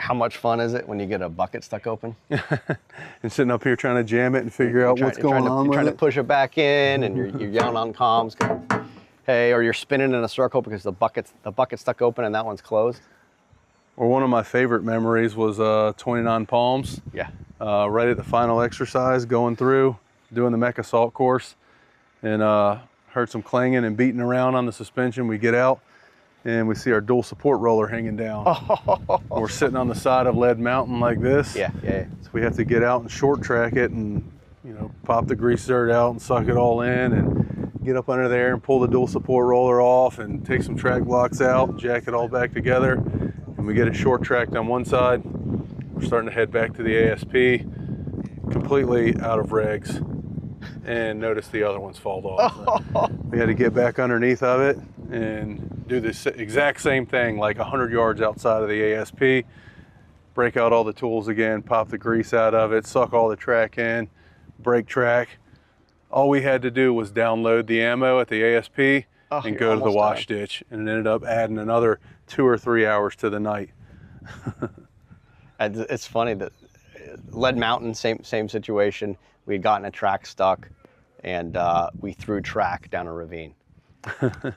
How much fun is it when you get a bucket stuck open? And sitting up here trying to jam it and figure out what's going on with You're trying it. to push it back in, and you're yelling on comms, hey, or you're spinning in a circle because the bucket's stuck open and that one's closed. Or one of my favorite memories was 29 Palms. Yeah. Right at the final exercise, going through, doing the mech assault course, and heard some clanging and beating around on the suspension. We get out, and we see our dual support roller hanging down. Oh. We're sitting on the side of Lead Mountain like this. Yeah. So we have to get out and short track it and, you know, pop the grease zerd out and suck it all in and get up under there and pull the dual support roller off and take some track blocks out, jack it all back together. And we get it short tracked on one side. We're starting to head back to the ASP, completely out of regs, and notice the other ones fall off. We had to get back underneath of it and do this exact same thing, like 100 yards outside of the ASP, break out all the tools again, pop the grease out of it, suck all the track in, brake track. All we had to do was download the ammo at the ASP and go to the wash ditch, and it ended up adding another 2 or 3 hours to the night. It's funny that Lead Mountain, same situation. We had gotten a track stuck, and we threw track down a ravine.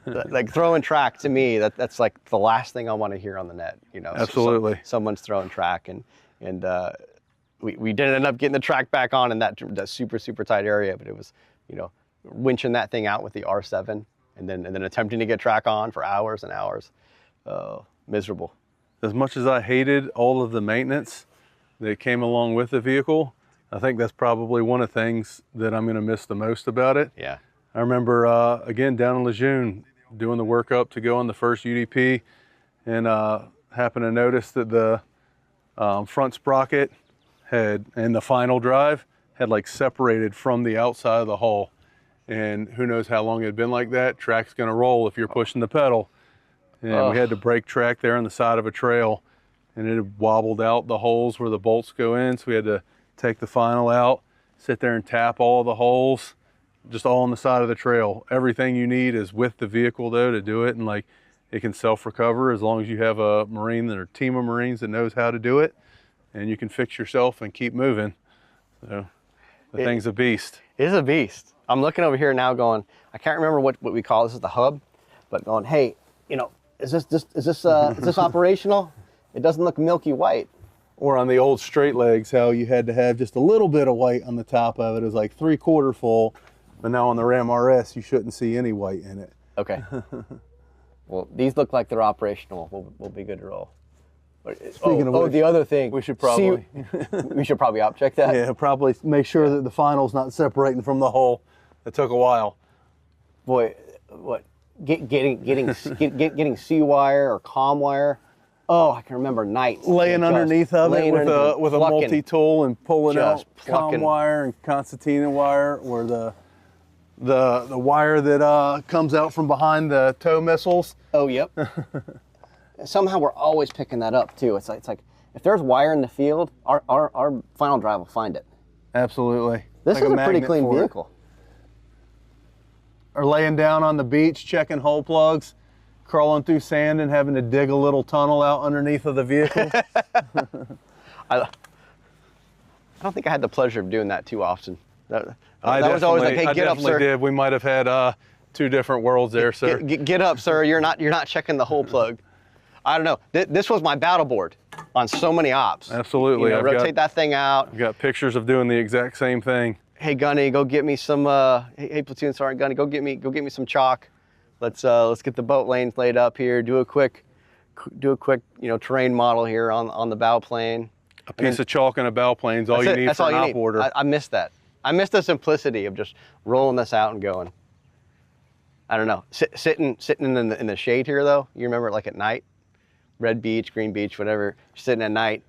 Like throwing track to me, that's like the last thing I want to hear on the net. You know, absolutely. Someone's throwing track, and we didn't end up getting the track back on in that super tight area, but it was, you know, winching that thing out with the R7, and then attempting to get track on for hours and hours. Miserable. As much as I hated all of the maintenance that came along with the vehicle, I think that's probably one of the things that I'm going to miss the most about it. Yeah. I remember, again, down in Lejeune, doing the workup to go on the first UDP, and happened to notice that the front sprocket and the final drive had like separated from the outside of the hull. And who knows how long it had been like that. Track's going to roll if you're pushing the pedal. And we had to brake track there on the side of a trail, and it had wobbled out the holes where the bolts go in. So we had to take the final out, sit there and tap all of the holes, just all on the side of the trail. Everything you need is with the vehicle though to do it, and like it can self-recover as long as you have a Marine or a team of Marines that knows how to do it, and you can fix yourself and keep moving. So the thing's a beast. It is a beast. I'm looking over here now going, I can't remember what we call this is the hub, but going, hey, you know, is this operational? It doesn't look milky white. Or on the old straight legs, how you had to have just a little bit of white on the top of it. It was like 3/4 full, but now on the Ram RS, you shouldn't see any white in it. Okay. Well, these look like they're operational. We'll be good to roll. Speaking of which, the other thing. we should probably op check that. Yeah, probably make sure that the final's not separating from the hull. It took a while. Boy, what getting C wire or comm wire. Oh, I can remember nights laying underneath of it with a multi-tool and pulling out comm wire and concertina wire, or the wire that comes out from behind the tow missiles. Oh, yep. Somehow we're always picking that up too. It's like if there's wire in the field, our final drive will find it. Absolutely. This is a pretty clean vehicle. Or laying down on the beach, checking hole plugs, crawling through sand and having to dig a little tunnel out underneath of the vehicle. I don't think I had the pleasure of doing that too often. That was always like, hey, get up, sir. Did. We might have had 2 different worlds there, sir. Get up, sir. You're not checking the hole plug. I don't know. This was my battle board on so many ops. Absolutely. You know, rotate that thing out. I've got pictures of doing the exact same thing. Hey Gunny, go get me some. Hey Platoon Sergeant Gunny, go get me some chalk. Let's get the boat lanes laid up here. Do a quick, terrain model here on the bow plane. A piece of chalk and a bow plane's all you need for an op order. I missed that. I missed the simplicity of just rolling this out and going. I don't know. Sitting in the shade here though. You remember like at night, red beach, green beach, whatever. Sitting at night,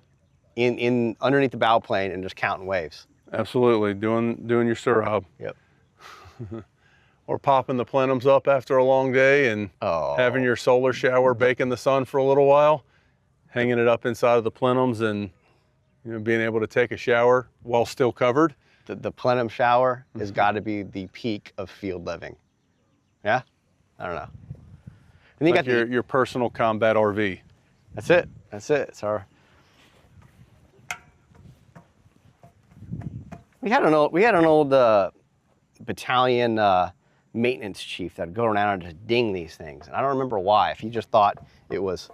in underneath the bow plane and just counting waves. Absolutely, doing your surrob. Yep. Or popping the plenums up after a long day and having your solar shower, baking the sun for a little while, hanging it up inside of the plenums, and being able to take a shower while still covered. The plenum shower has got to be the peak of field living. Yeah, I don't know. And you got your personal combat RV. That's it. It's our We had an old battalion maintenance chief that'd go around and just ding these things. And I don't remember why. If he just thought it was,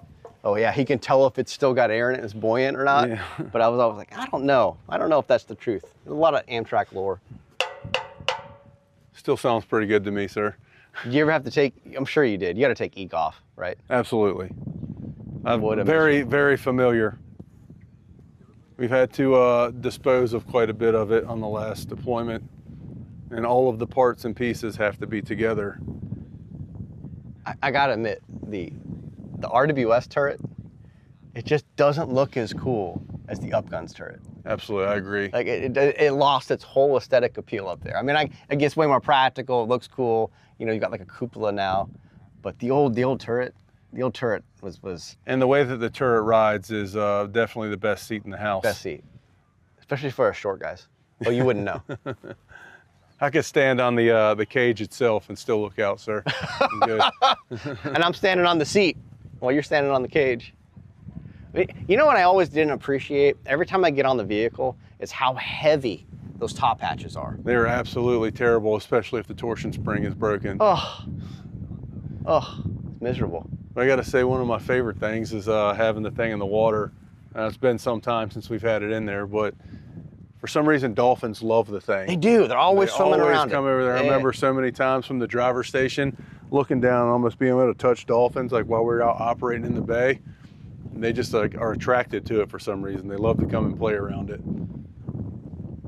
oh yeah, he can tell if it's still got air in it, it's buoyant or not. Yeah. But I was always like, I don't know. I don't know if that's the truth. There's a lot of Amtrak lore. Still sounds pretty good to me, sir. Did you ever have to take, I'm sure you did. You got to take EEC off, right? Absolutely. I'm very familiar. We've had to dispose of quite a bit of it on the last deployment, and all of the parts and pieces have to be together. I gotta admit, the RWS turret, it just doesn't look as cool as the Upguns turret. Absolutely, I agree. Like it lost its whole aesthetic appeal up there. I mean, I guess way more practical. It looks cool. You know, you got like a cupola now, but the old turret was. And the way that the turret rides is definitely the best seat in the house. Best seat, especially for us short guys. Well, you wouldn't know. I could stand on the cage itself and still look out, sir. I'm good. And I'm standing on the seat while you're standing on the cage. You know what I always didn't appreciate? Every time I get on the vehicle, is how heavy those top hatches are. They're absolutely terrible, especially if the torsion spring is broken. Oh, it's miserable. I gotta say, one of my favorite things is having the thing in the water. It's been some time since we've had it in there, but for some reason, dolphins love the thing. They do. They're always swimming around. They always come over there. I remember so many times from the driver's station, looking down, almost being able to touch dolphins, like while we were out operating in the bay. And they just like are attracted to it for some reason. They love to come and play around it.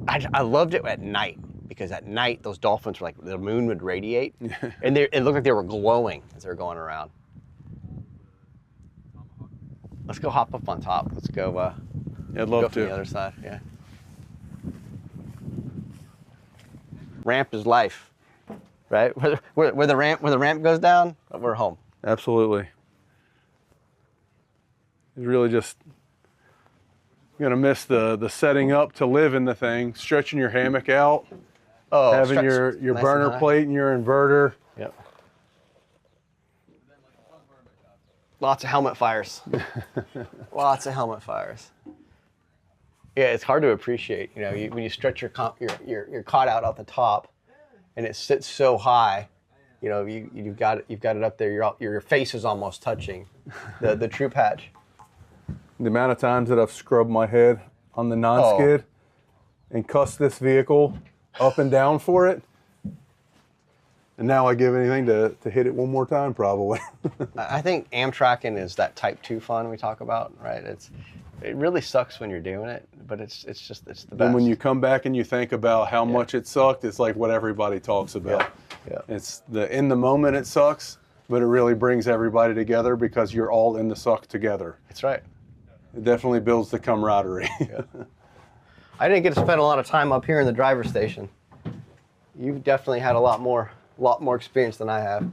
I loved it at night, because at night those dolphins were like, the moon would radiate, and it looked like they were glowing as they were going around. Let's go hop up on top. Let's go. Yeah, I'd love go to. From the other side. Yeah. Ramp is life, right? Where the ramp goes down, we're home. Absolutely. It's really just, you're gonna miss the setting up to live in the thing, stretching your hammock out, having your nice burner plate and your inverter. Yep. Lots of helmet fires. Lots of helmet fires. Yeah, it's hard to appreciate. You know, when you stretch your cot out at the top, and it sits so high. You know, you've got it up there. Your face is almost touching the troop hatch. The amount of times that I've scrubbed my head on the non-skid and cussed this vehicle up and down for it, and now I give anything to hit it one more time, probably. I think Amtracking is that type 2 fun we talk about, right? It really sucks when you're doing it, but it's the best. And when you come back and you think about how much it sucked, it's like what everybody talks about. Yeah. It's in the moment it sucks, but it really brings everybody together because you're all in the suck together. That's right. It definitely builds the camaraderie. Yeah. I didn't get to spend a lot of time up here in the driver's station. You've definitely had a lot more experience than I have.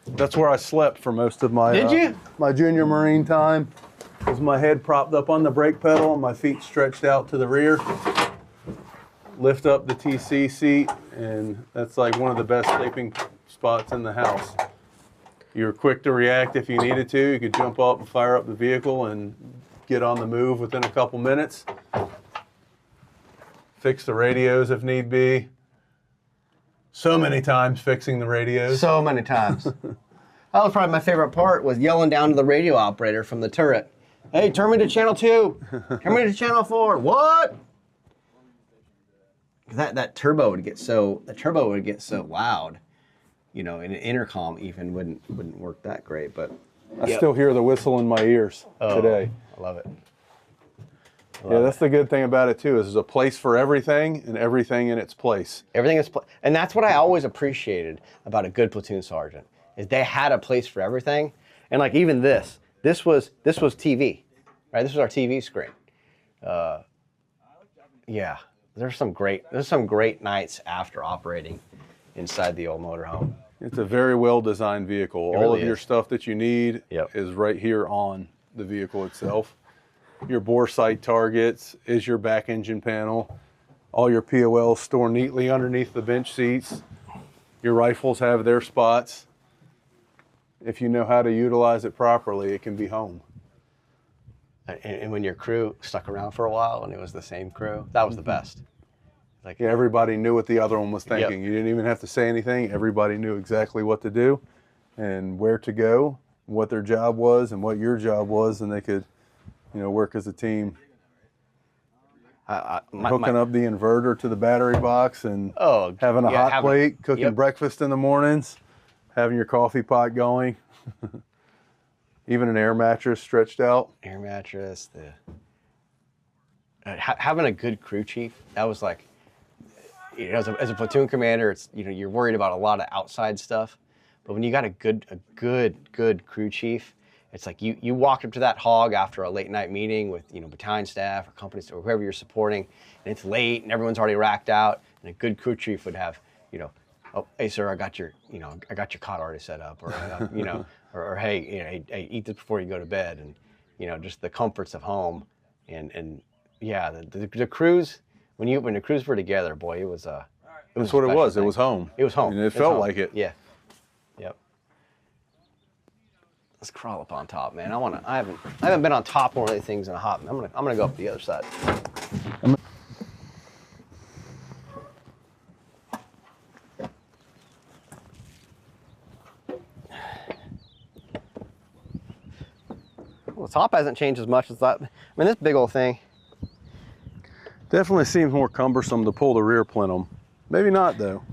That's where I slept for most of my my junior Marine time. With my head propped up on the brake pedal and my feet stretched out to the rear. Lift up the TC seat, and that's like one of the best sleeping spots in the house. You're quick to react if you needed to. You could jump up and fire up the vehicle and get on the move within a couple minutes. Fix the radios if need be. So many times fixing the radios. So many times. That was probably my favorite part, was yelling down to the radio operator from the turret. Hey, turn me to channel 2. Turn me to channel 4. What? That turbo would get so loud. You know, and an intercom even wouldn't work that great, but I still hear the whistle in my ears today. I love it. That's the good thing about it too, is there's a place for everything and everything in its place. Everything is, and that's what I always appreciated about a good platoon sergeant, is they had a place for everything. And like even this was TV, right? This was our TV screen. Yeah, there's some great nights after operating inside the old motorhome. It's a very well designed vehicle. All of your stuff that you need is right here on the vehicle itself. Your bore sight targets is your back engine panel. All your POLs store neatly underneath the bench seats. Your rifles have their spots. If you know how to utilize it properly, it can be home. And when your crew stuck around for a while and it was the same crew, that was the best. Like, yeah, everybody knew what the other one was thinking. Yep. You didn't even have to say anything. Everybody knew exactly what to do and where to go, what their job was and what your job was, and they could, you know, work as a team. Hooking up the inverter to the battery box and having a hot plate, cooking breakfast in the mornings, having your coffee pot going. Even an air mattress stretched out. Air mattress, having a good crew chief, that was like, you know, as a platoon commander, it's, you know, you're worried about a lot of outside stuff, but when you got a good crew chief, it's like you walked up to that hog after a late night meeting with, you know, battalion staff or company or whoever you're supporting, and it's late and everyone's already racked out, and a good crew chief would have, you know, oh, hey sir, I got your cot already set up, or you know, or hey, you know, hey, eat this before you go to bed, and you know, just the comforts of home, and yeah, the crews, when the crews were together, boy, it was That's what it was. It was home. It was home. And it felt like it. Yeah. Yep. Let's crawl up on top, man. I haven't been on top of one of these things in a hot. I'm gonna go up the other side. Well, the top hasn't changed as much as that. I mean, this big old thing. Definitely seems more cumbersome to pull the rear plenum. Maybe not though.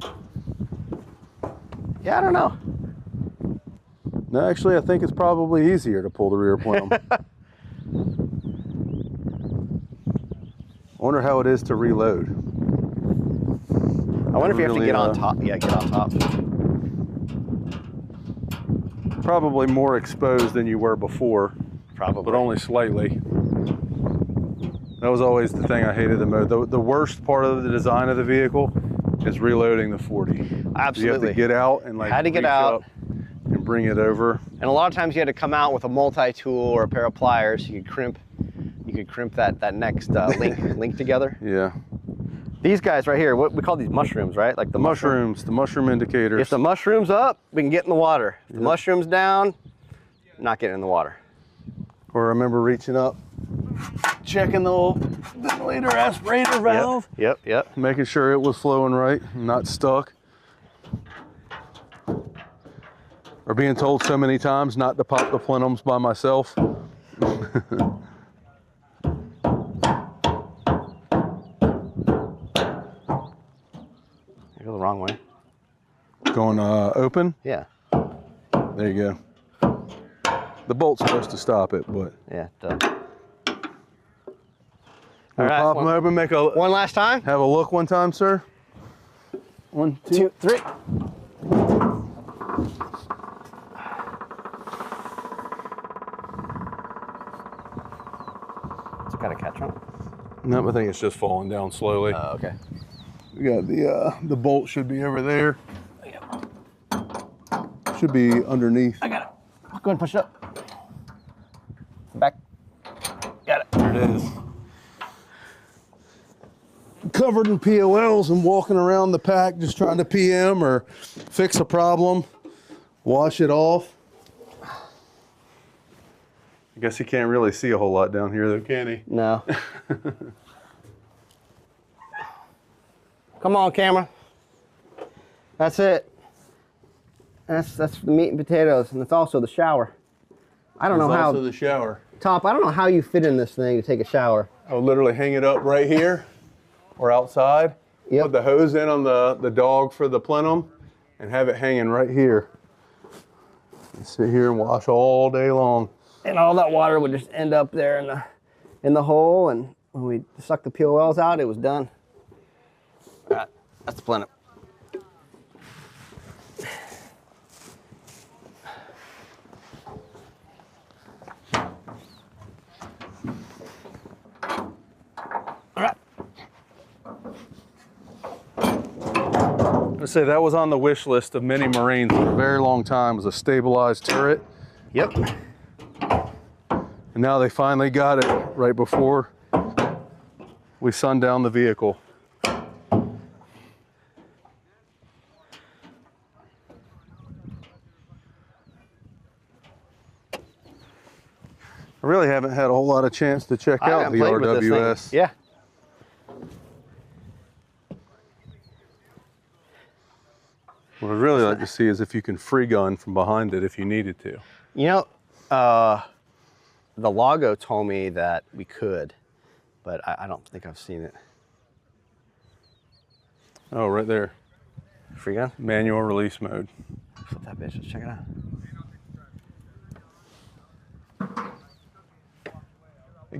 Yeah, I don't know. No, actually, I think it's probably easier to pull the rear plenum. I wonder how it is to reload. I wonder if you have to get on top. Yeah, get on top. Probably more exposed than you were before. Probably. But only slightly. That was always the thing I hated the most. The worst part of the design of the vehicle is reloading the 40. Absolutely. You have to get out and like had to get out and bring it over. And a lot of times you had to come out with a multi-tool or a pair of pliers. You could crimp that next link together. Yeah. These guys right here, what we call these mushrooms, right? Like the mushrooms, the mushroom indicators. If the mushroom's up, we can get in the water. If the mushroom's down, not getting in the water. Or I remember reaching up, checking the old ventilator aspirator valve. Yep. Making sure it was flowing right, not stuck. Or being told so many times not to pop the plenums by myself. You go the wrong way. Going open? Yeah. There you go. The bolt's supposed to stop it, but yeah, it does. All right, pop them open. Make a one last time. Have a look one time, sir. 1, 2, 3. It's got a catch on. No, I think it's just falling down slowly. Oh, okay. We got the bolt should be over there. Should be underneath. I got it. Go ahead and push it up. Back. Got it. There it is. Covered in POLs and walking around the pack just trying to PM or fix a problem, wash it off. I guess he can't really see a whole lot down here though, can he? No. Come on, camera. That's it. That's the meat and potatoes, and it's also the shower. I don't know how. Also the shower. Top, I don't know how you fit in this thing to take a shower. I'll literally hang it up right here or outside. Yep. Put the hose in on the dog for the plenum and have it hanging right here. And sit here and wash all day long. And all that water would just end up there in the hole, and when we sucked the POLs out, it was done. All right, that's the plenum. I say that was on the wish list of many Marines for a very long time, was a stabilized turret. Yep. And now they finally got it right before we sundown the vehicle. I really haven't had a whole lot of chance to check out the RWS. Yeah. What I'd really like to see is if you can free gun from behind it if you needed to. You know, the logo told me that we could, but I don't think I've seen it. Oh, right there. Free gun? Manual release mode. Flip that bitch, let's check it out.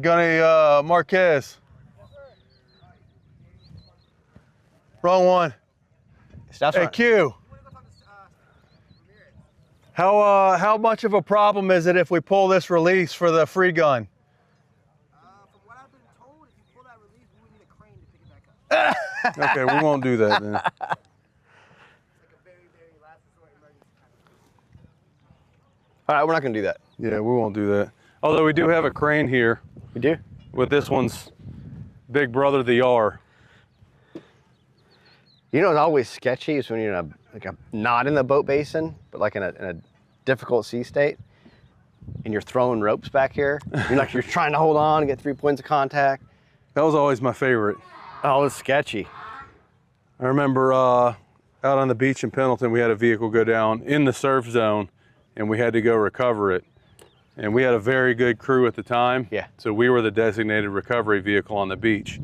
Gunny Marquez. Wrong one. That's Hey, right. Q. How much of a problem is it if we pull this release for the free gun? From what I've been told, if you pull that release, we would need a crane to pick it back up. Okay, we won't do that then. It's like a very, very last resort emergency kind of. All right, we're not gonna do that. Yeah, we won't do that. Although we do have a crane here We do? with this one's big brother, the R. You know what's always sketchy is when you're in not in the boat basin, but like in a difficult sea state, and you're throwing ropes back here. You're trying to hold on and get 3 points of contact. That was always my favorite. Oh, it's sketchy. I remember out on the beach in Pendleton, we had a vehicle go down in the surf zone, and we had to go recover it. And we had a very good crew at the time. Yeah. So we were the designated recovery vehicle on the beach.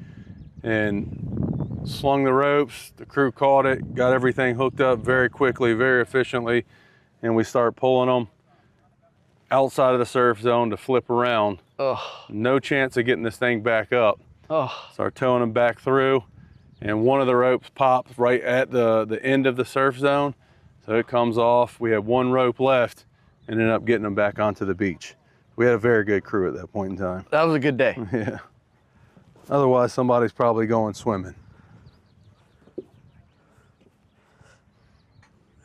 And slung the ropes, the crew caught it, got everything hooked up very quickly, very efficiently, and we start pulling them outside of the surf zone to flip around. Ugh. No chance of getting this thing back up. Oh. Start towing them back through, and one of the ropes pops right at the end of the surf zone, so it comes off. We had one rope left and ended up getting them back onto the beach. We had a very good crew at that point in time. That was a good day. Yeah. Otherwise, somebody's probably going swimming.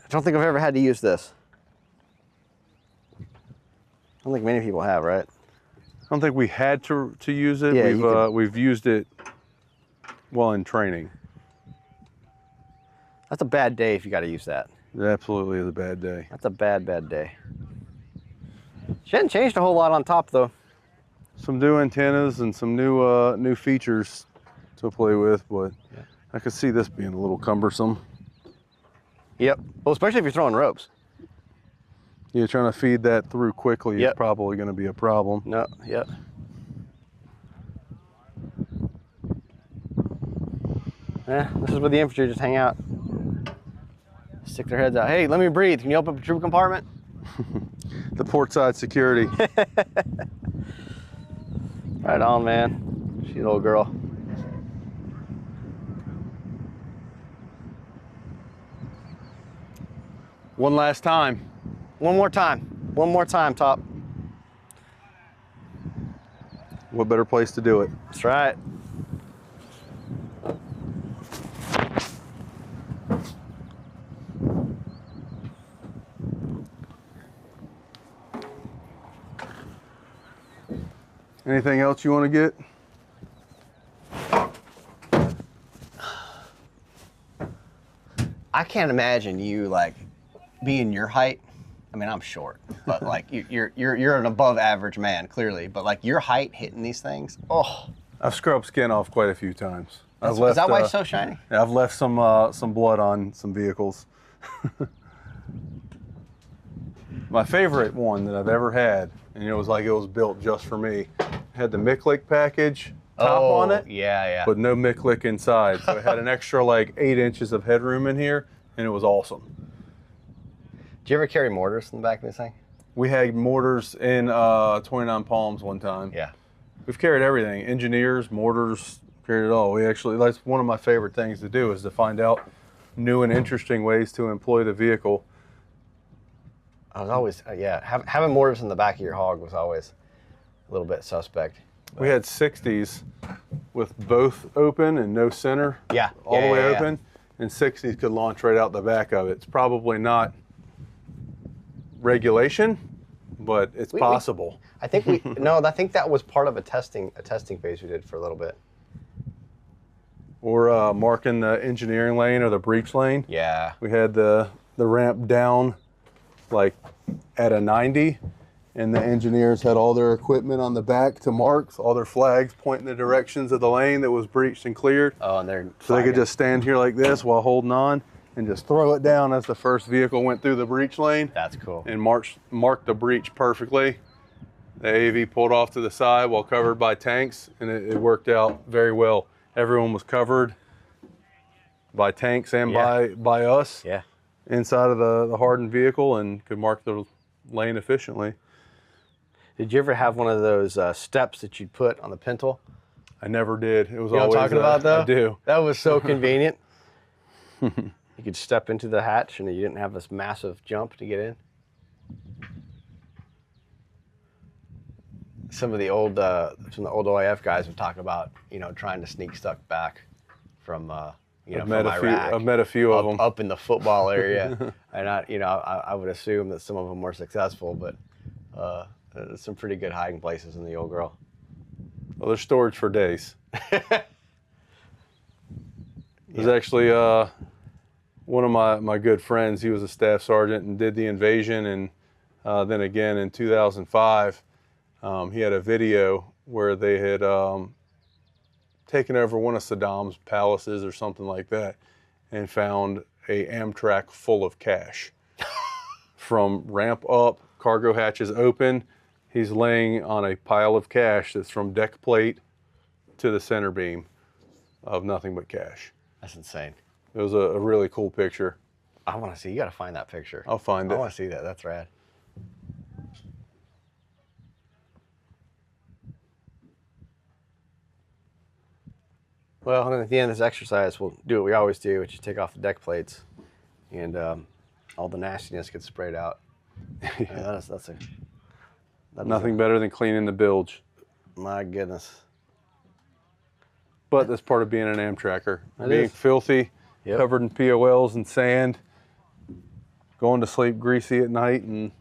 I don't think I've ever had to use this. I don't think many people have, right? I don't think we had to use it. Yeah, We've used it while in training. That's a bad day if you got to use that. It absolutely is a bad day. That's a bad, bad day. She hadn't changed a whole lot on top, though. Some new antennas and some new features to play with, but Yeah. I could see this being a little cumbersome. Yep. Well, especially if you're throwing ropes. Yeah, trying to feed that through quickly Yep. is probably going to be a problem. No, yep. Yeah, this is where the infantry just hang out. Stick their heads out. Hey, let me breathe. Can you open up the troop compartment? The port side security. Right on, man. She's an old girl. One last time. One more time. One more time, Top. What better place to do it? That's right. Anything else you want to get? I can't imagine you like being your height. I mean, I'm short, but like you're an above average man, clearly. But like your height hitting these things, oh. I've scrubbed skin off quite a few times. Is that why it's so shiny? Yeah, I've left some blood on some vehicles. My favorite one that I've ever had, and it was like it was built just for me, had the Miklik package top on it, Yeah, yeah. but no Miklik inside. So it had an extra like 8 inches of headroom in here, and it was awesome. Do you ever carry mortars in the back of this thing? We had mortars in 29 Palms one time. Yeah. We've carried everything, engineers, mortars, carried it all. That's one of my favorite things to do, is to find out new and interesting ways to employ the vehicle. I was always, having mortars in the back of your hog was always a little bit suspect. We had 60s with both open and no center. Yeah. All the way yeah. open. And 60s could launch right out the back of it. It's probably not regulation, but it's possible. I think I think that was part of a testing phase we did for a little bit. Or marking the engineering lane or the breach lane. Yeah. We had the ramp down like at a 90, and the engineers had all their equipment on the back to mark, all their flags pointing the directions of the lane that was breached and cleared. Oh, and they're So they could just stand here like this while holding on. and just throw it down as the first vehicle went through the breach lane. That's cool. And marked the breach perfectly. The AAV pulled off to the side while covered by tanks, and it worked out very well. Everyone was covered by tanks and by us inside of the hardened vehicle, and could mark the lane efficiently. Did you ever have one of those steps that you'd put on the pintle? I never did. It was You know always what I'm talking about, though? I do. That was so convenient. You could step into the hatch, and you didn't have this massive jump to get in. Some of the old OIF guys would talk about, trying to sneak stuff back from, from Iraq. I've met a few of them up in the football area, and I would assume that some of them were successful, but there's some pretty good hiding places in the old girl. Well, there's storage for days. There's actually one of my good friends. He was a staff sergeant and did the invasion, and then again in 2005, he had a video where they had taken over one of Saddam's palaces or something like that, and found a Amtrak full of cash. From ramp up, cargo hatches open, he's laying on a pile of cash that's from deck plate to the center beam of nothing but cash. That's insane. It was a really cool picture. I want to see. You got to find that picture. I'll find it. I want to see that. That's rad. Well, and at the end of this exercise, we'll do what we always do, which is take off the deck plates, and all the nastiness gets sprayed out. Yeah, that's Nothing better than cleaning the bilge. My goodness. But that's part of being an Amtracker. It Being is. filthy, covered in POLs and sand, going to sleep greasy at night, and